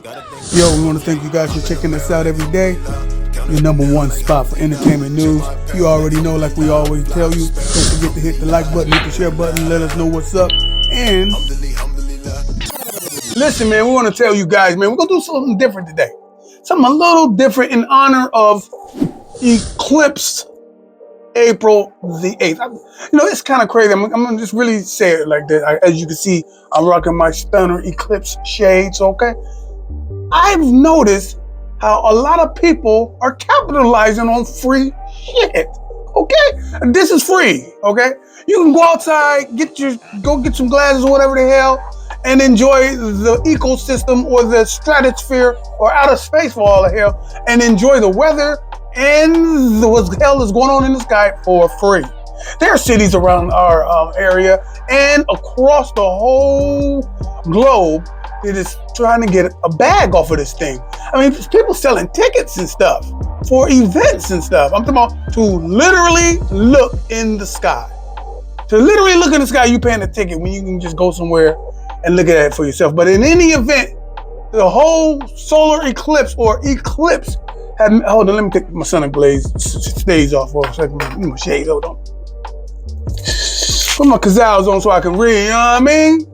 Yo, we want to thank you guys for checking us out every day. Your number one spot for entertainment news. You already know, like we always tell you, don't forget to hit the like button, hit the share button, let us know what's up. And listen, man, we want to tell you guys, man, we're going to do something different today. Something a little different in honor of Eclipse April the 8th. It's kind of crazy. I'm going to just really say it like that. As you can see, I'm rocking my stunner Eclipse shades, okay? I've noticed how a lot of people are capitalizing on free shit, okay? This is free, okay? You can go outside, go get some glasses or whatever the hell, and enjoy the ecosystem or the stratosphere or outer space for all the hell, and enjoy the weather and what the hell is going on in the sky for free. There are cities around our area and across the whole globe that is trying to get a bag off of this thing. I mean, people selling tickets and stuff for events and stuff. I'm talking about to literally look in the sky. To literally look in the sky, you paying a ticket when you can just go somewhere and look at it for yourself. But in any event, the whole solar eclipse or eclipse hold on, let me take my stays off for a second. My shades, hold on. Put my Kazals on so I can read, you know what I mean?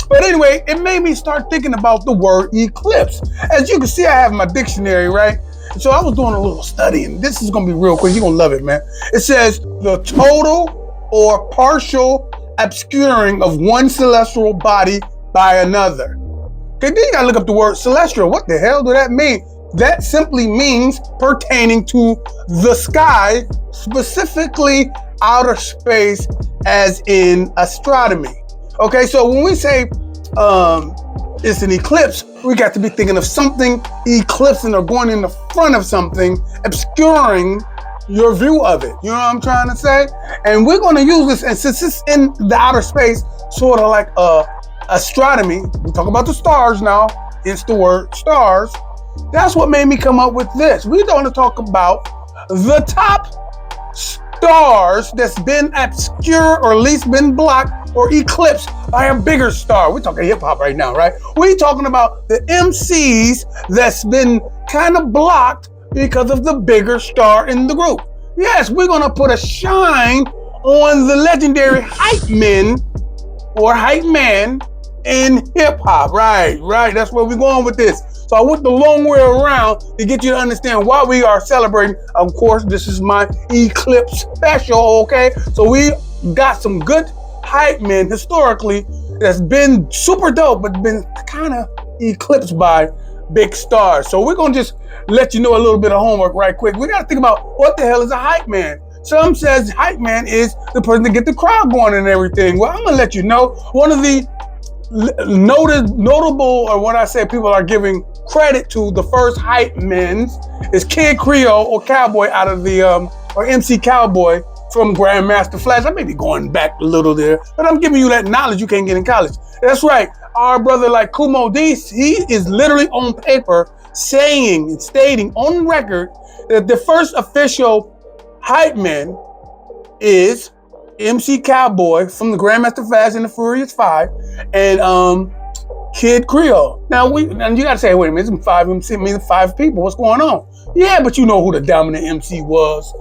But anyway, it made me start thinking about the word eclipse. As you can see, I have my dictionary, right? So I was doing a little study, and this is going to be real quick. You're going to love it, man. It says the total or partial obscuring of one celestial body by another. Okay, then you got to look up the word celestial. What the hell does that mean? That simply means pertaining to the sky, specifically outer space, as in astronomy. Okay, so when we say it's an eclipse, we got to be thinking of something eclipsing or going in the front of something, obscuring your view of it. You know what I'm trying to say? And we're going to use this, and since it's in the outer space, sort of like astronomy, we talk about the stars now, it's the word stars. That's what made me come up with this. We're going to talk about the top stars that's been obscured or at least been blocked or eclipsed by a bigger star. We're talking hip hop right now, right? We're talking about the MCs that's been kind of blocked because of the bigger star in the group. Yes, we're going to put a shine on the legendary hype men or hype man in hip hop. Right. That's where we're going with this. So I went the long way around to get you to understand why we are celebrating. Of course, this is my Eclipse special, okay? So we got some good hype men historically that's been super dope, but been kind of eclipsed by big stars. So we're going to just let you know a little bit of homework right quick. We got to think about what the hell is a hype man. Some says hype man is the person to get the crowd going and everything. Well, I'm going to let you know one of the notable, or what I say people are giving credit to, the first hype men is Kid Creole or Cowboy out of the or MC Cowboy from Grandmaster Flash. I may be going back a little there, but I'm giving you that knowledge you can't get in college. That's right. Our brother like Kumo D, he is literally on paper saying and stating on record that the first official hype man is MC Cowboy from the Grandmaster Flash and the Furious Five, and Kid Creole. Now you gotta say, wait a minute, it's five MC, five people. What's going on? Yeah, but you know who the dominant MC was.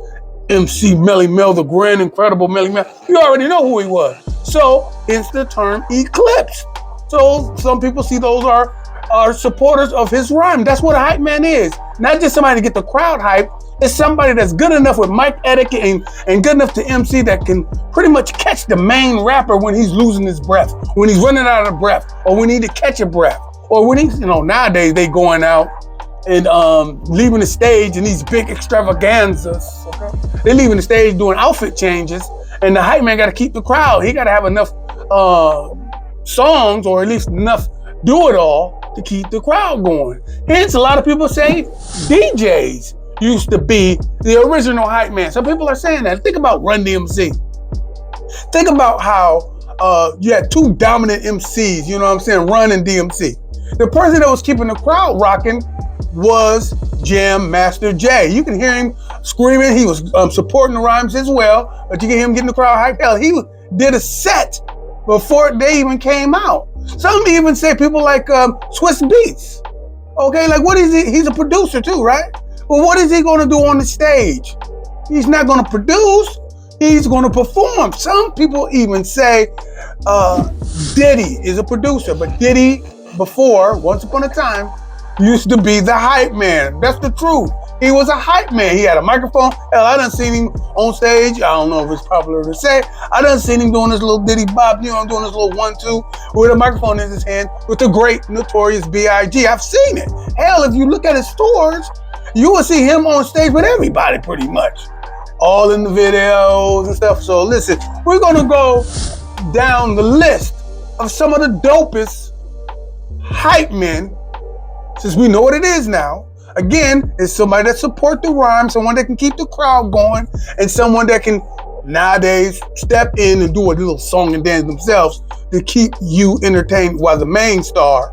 MC Melly Mel, the grand, incredible Melly Mel. You already know who he was. So hence the term eclipse. So some people see those are supporters of his rhyme. That's what a hype man is. Not just somebody to get the crowd hype. It's somebody that's good enough with mic etiquette and good enough to MC that can pretty much catch the main rapper when he's losing his breath, when he's running out of breath, or when he need to catch a breath, or when he's, nowadays they going out and leaving the stage in these big extravaganzas, okay? They're leaving the stage doing outfit changes, and the hype man got to keep the crowd. He got to have enough songs, or at least enough do-it-all to keep the crowd going. Hence, a lot of people say DJs used to be the original hype man. Some people are saying that. Think about Run DMC. Think about how you had two dominant MCs, you know what I'm saying, Run and DMC. The person that was keeping the crowd rocking was Jam Master Jay. You can hear him screaming. He was supporting the rhymes as well, but you can hear him getting the crowd hyped. Hell, he did a set before they even came out. Some even say people like Swiss Beats. Okay, like what is he? He's a producer too, right? Well, what is he gonna do on the stage? He's not gonna produce, he's gonna perform. Some people even say Diddy is a producer, but Diddy before, once upon a time, used to be the hype man. That's the truth. He was a hype man. He had a microphone. Hell, I done seen him on stage. I don't know if it's popular to say. I done seen him doing this little Diddy bop, doing this little 1-2 with a microphone in his hand with the great Notorious B.I.G. I've seen it. Hell, if you look at his tours, you will see him on stage with everybody pretty much. All in the videos and stuff. So listen, we're gonna go down the list of some of the dopest hype men, since we know what it is now. Again, it's somebody that support the rhyme, someone that can keep the crowd going, and someone that can nowadays step in and do a little song and dance themselves to keep you entertained while the main star,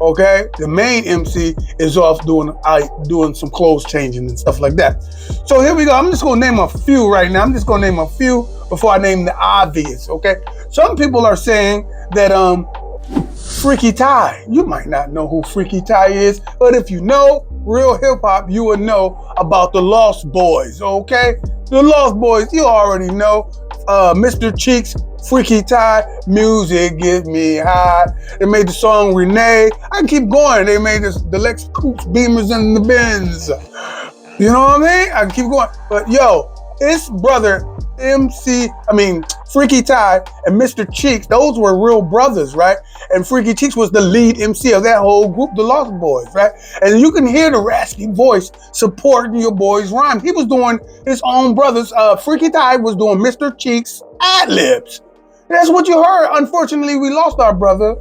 okay, the main MC is off doing some clothes changing and stuff like that. So here we go. I'm just gonna name a few right now. I'm just gonna name a few before I name the obvious, okay? Some people are saying that Freaky Tah. You might not know who Freaky Tah is, but if you know real hip hop, you would know about the Lost Boys, okay? The Lost Boys, you already know. Mr. Cheeks, Freaky Tah, Music Get Me High. They made the song Renee. I can keep going. They made the Lex Coops, Beamers, and the Benz. You know what I mean? I can keep going. But yo, his brother, Freaky Tah and Mr. Cheeks, those were real brothers, right? And Freaky Cheeks was the lead MC of that whole group, the Lost Boys, right? And you can hear the raspy voice supporting your boy's rhyme. He was doing his own brothers. Freaky Tah was doing Mr. Cheeks ad-libs. That's what you heard. Unfortunately, we lost our brother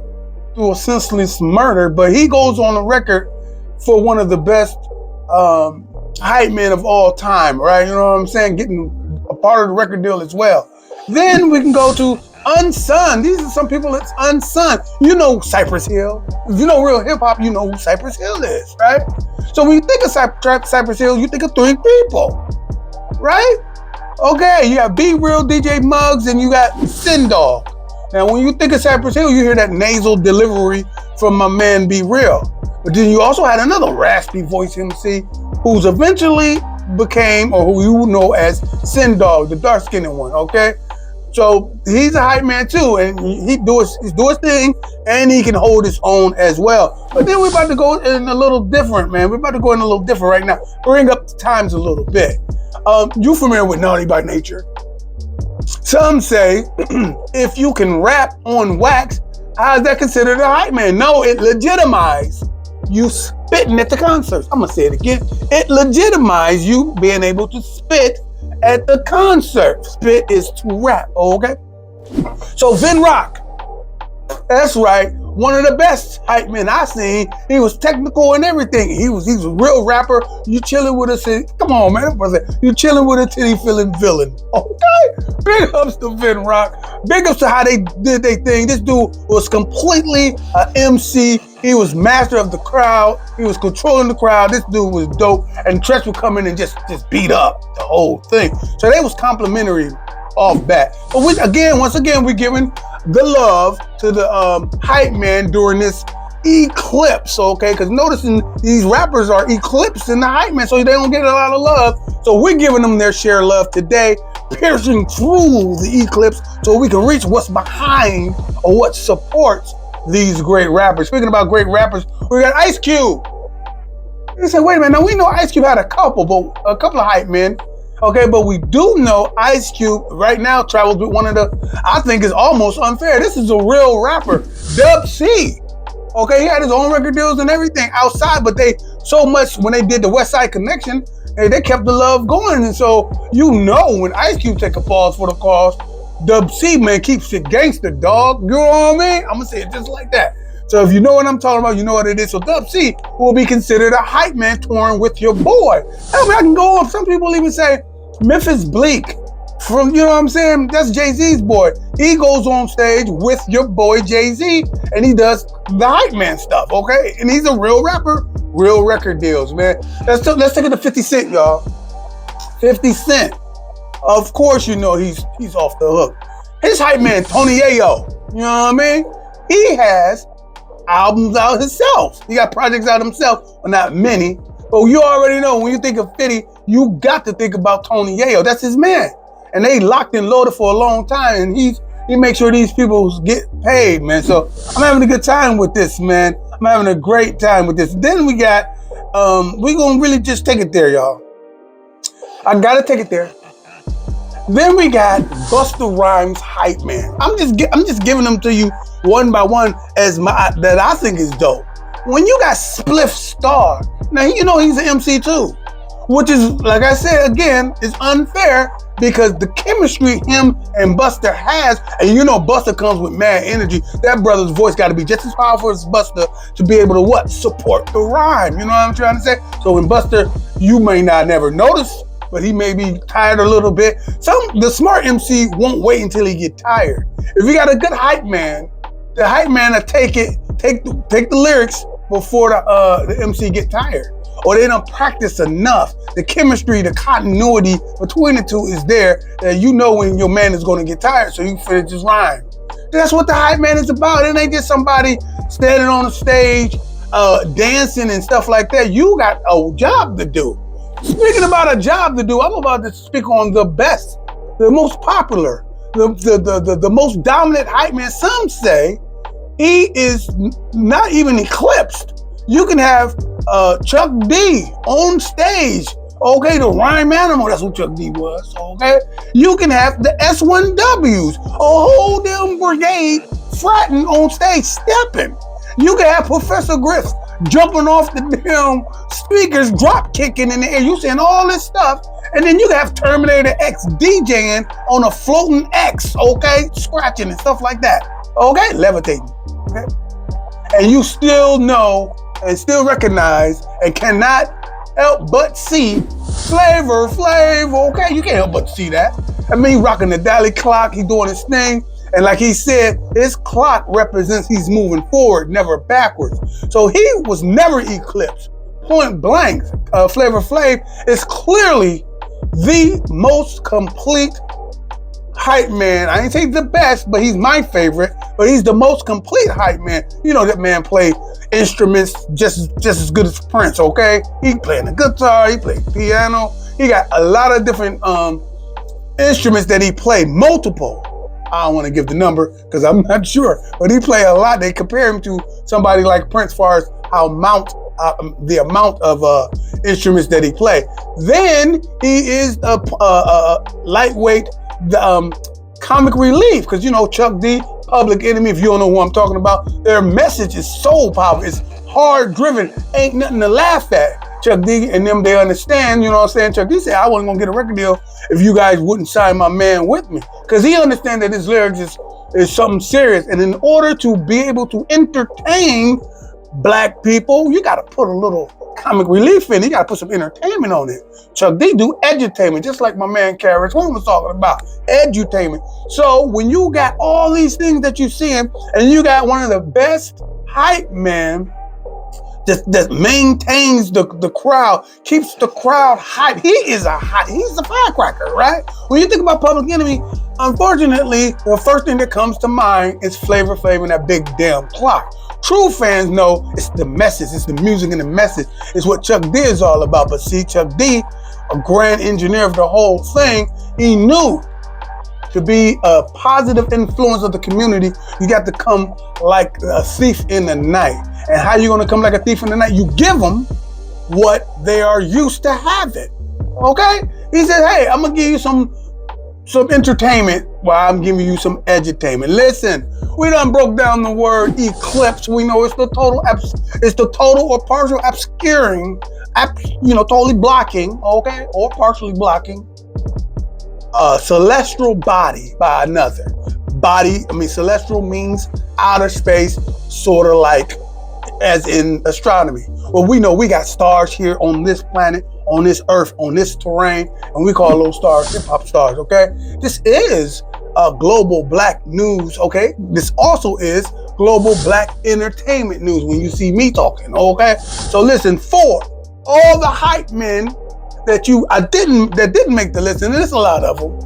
through a senseless murder, but he goes on the record for one of the best hype men of all time, right? You know what I'm saying? Getting a part of the record deal as well. Then we can go to Unsung. These are some people that's unsung. You know Cypress Hill. If you know real hip hop, you know who Cypress Hill is, right? So when you think of Cypress Hill, you think of three people, right? Okay, you got Be Real, DJ Muggs, and you got Sin Dog. Now when you think of Cypress Hill, you hear that nasal delivery from my man Be Real. But then you also had another raspy voice MC who's eventually became, or who you know as Sin Dog, the dark-skinned one, okay? So he's a hype man too, and he's do his thing, and he can hold his own as well. But then we're about to go in a little different, man. We're about to go in a little different right now. Bring up the times a little bit. You familiar with Naughty by Nature? Some say if you can rap on wax, how is that considered a hype man? No, it legitimizes you spitting at the concerts. I'm gonna say it again. It legitimizes you being able to spit at the concert. Spit is to rap, okay? So Vin Rock, that's right, one of the best hype men I seen. He was technical and everything. He's a real rapper. You chilling with a come on, man, brother. You chilling with a titty feeling villain, okay? Big ups to Vin Rock. Big ups to how they did their thing. This dude was completely an MC. He was master of the crowd. He was controlling the crowd. This dude was dope. And Tretch would come in and just beat up the whole thing. So they was complimentary off bat. But once again, we're giving the love to the hype man during this eclipse, okay? Because noticing these rappers are eclipsing the hype man, so they don't get a lot of love. So we're giving them their share of love today, piercing through the eclipse so we can reach what's behind or what supports these great rappers. Speaking about great rappers, we got Ice Cube. You say, wait a minute, now we know Ice Cube had a couple of hype men. Okay, but we do know Ice Cube right now travels with one of the, I think is almost unfair. This is a real rapper, Dub C. Okay, he had his own record deals and everything outside, but they so much when they did the West Side Connection, they kept the love going. And so you know when Ice Cube take a pause for the cause, Dub C, man, keeps it gangster, dog. You know what I mean? I'm gonna say it just like that. So if you know what I'm talking about, you know what it is. So Dub C will be considered a hype man touring with your boy. I mean, I can go on. Some people even say Memphis Bleak from, you know what I'm saying? That's Jay-Z's boy. He goes on stage with your boy Jay-Z and he does the hype man stuff, okay? And he's a real rapper, real record deals, man. Let's take it to 50 Cent, y'all. 50 Cent. Of course, you know he's off the hook. His hype man, Tony Yayo, you know what I mean? He has albums out himself. He got projects out himself, well, not many. But you already know, when you think of 50, you got to think about Tony Yayo. That's his man. And they locked and loaded for a long time, and he makes sure these people get paid, man. So I'm having a good time with this, man. I'm having a great time with this. Then we got, we're going to really just take it there, y'all. I got to take it there. Then we got Busta Rhymes Hype Man. I'm just giving them to you one by one that I think is dope. When you got Spliff Star, now you know he's an MC too, which is, like I said again, is unfair because the chemistry him and Busta has, and you know Busta comes with mad energy. That brother's voice got to be just as powerful as Busta to be able to what? Support the rhyme. You know what I'm trying to say? So when Busta, you may not never notice, but he may be tired a little bit. The smart MC won't wait until he get tired. If you got a good hype man, the hype man will take the lyrics before the MC get tired, or they don't practice enough. The chemistry, the continuity between the two is there that you know when your man is going to get tired, so you finish his rhyme. That's what the hype man is about. It ain't just somebody standing on the stage, dancing and stuff like that. You got a job to do. Speaking about a job to do, I'm about to speak on the best, the most popular, the most dominant hype man. Some say he is not even eclipsed. You can have Chuck D on stage. Okay, the rhyme animal, that's what Chuck D was, okay? You can have the S1Ws, a whole damn brigade fratting on stage, stepping. You can have Professor Griff jumping off the damn speakers, drop kicking in the air. You saying all this stuff, and then you can have Terminator X DJing on a floating X, okay? Scratching and stuff like that, okay? Levitating, okay? And you still know and still recognize and cannot help but see Flavor Flav, okay? You can't help but see that. I mean, he rocking the Dali clock, he doing his thing. And like he said, his clock represents he's moving forward, never backwards. So he was never eclipsed. Point blank, Flavor Flav is clearly the most complete hype man. I ain't say the best, but he's my favorite. But he's the most complete hype man. You know that man play instruments just as good as Prince, okay? He playing the guitar, he played piano. He got a lot of different instruments that he played, multiple. I don't want to give the number because I'm not sure, but he play a lot. They compare him to somebody like Prince as far as how the amount of instruments that he play. Then he is a lightweight, comic relief, because you know Chuck D, Public Enemy, if you don't know who I'm talking about, their message is so powerful. It's hard driven, ain't nothing to laugh at. Chuck D and them, they understand, you know what I'm saying? Chuck D said, I wasn't gonna get a record deal if you guys wouldn't sign my man with me. Because he understands that his lyrics is something serious. And in order to be able to entertain black people, you gotta put a little comic relief in it. You gotta put some entertainment on it. Chuck D do edutainment, just like my man Carriage One was talking about, edutainment. So when you got all these things that you're seeing, and you got one of the best hype men that maintains the crowd, keeps the crowd hype. He's a firecracker, right? When you think about Public Enemy, unfortunately, the first thing that comes to mind is Flavor Flav and that big damn clock. True fans know it's the message, it's the music and the message. It's what Chuck D is all about. But see, Chuck D, a grand engineer of the whole thing, he knew to be a positive influence of the community, you got to come like a thief in the night. And how you gonna come like a thief in the night? You give them what they are used to having, okay? He said, hey, I'm gonna give you some entertainment while I'm giving you some edutainment. Listen, we done broke down the word eclipse. We know it's the total or partial obscuring, totally blocking, okay? Or partially blocking a celestial body by another. Celestial means outer space, sort of like as in astronomy. Well, we know we got stars here on this planet, on this earth, on this terrain, and we call those stars hip-hop stars, okay? This is global black news, okay? This also is global black entertainment news when you see me talking, okay? So listen, for all the hype men that didn't make the list, and there's a lot of them,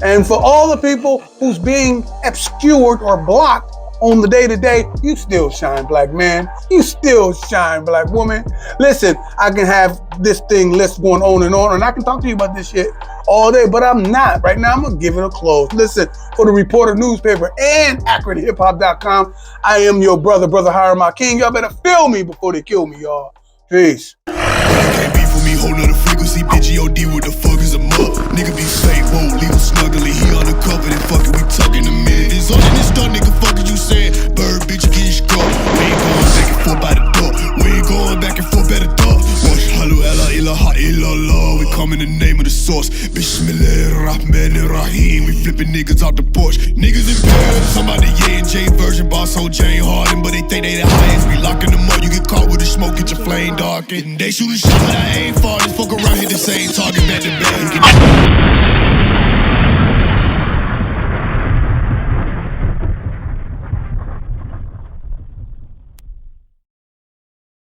and for all the people who's being obscured or blocked on the day-to-day, you still shine, black man. You still shine, black woman. Listen, I can have this thing list going on, and I can talk to you about this shit all day, but I'm not. Right now, I'm gonna give it a close. Listen, for the Reporter newspaper and AkronHipHop.com, I am your brother Hiram my king. Y'all better feel me before they kill me, y'all. Peace. Can't be for me, whole nother frequency, bitch, G.O.D. what the fuck is a mug? Nigga be fake, won't leave him snuggly, he undercover, then fucking we talking a minute. It's all in this stuff, nigga, fuck is you saying? Bird, bitch, get struck. We ain't going back and forth by the door. We ain't going back and forth by the door. Wash, halu, ella, ilaha, illallah. We come in the name of the source. Bismillahirrahmanirrahim. We flipping niggas out the porch. Niggas in Paris, somebody Ye and J version, boss whole Jane Harden, but they think they the highest. We locking them up, you get caught with the smoke, get your flame darkened. They shoot a shot, but I ain't far. Just fuck around, hit the same target, back to back.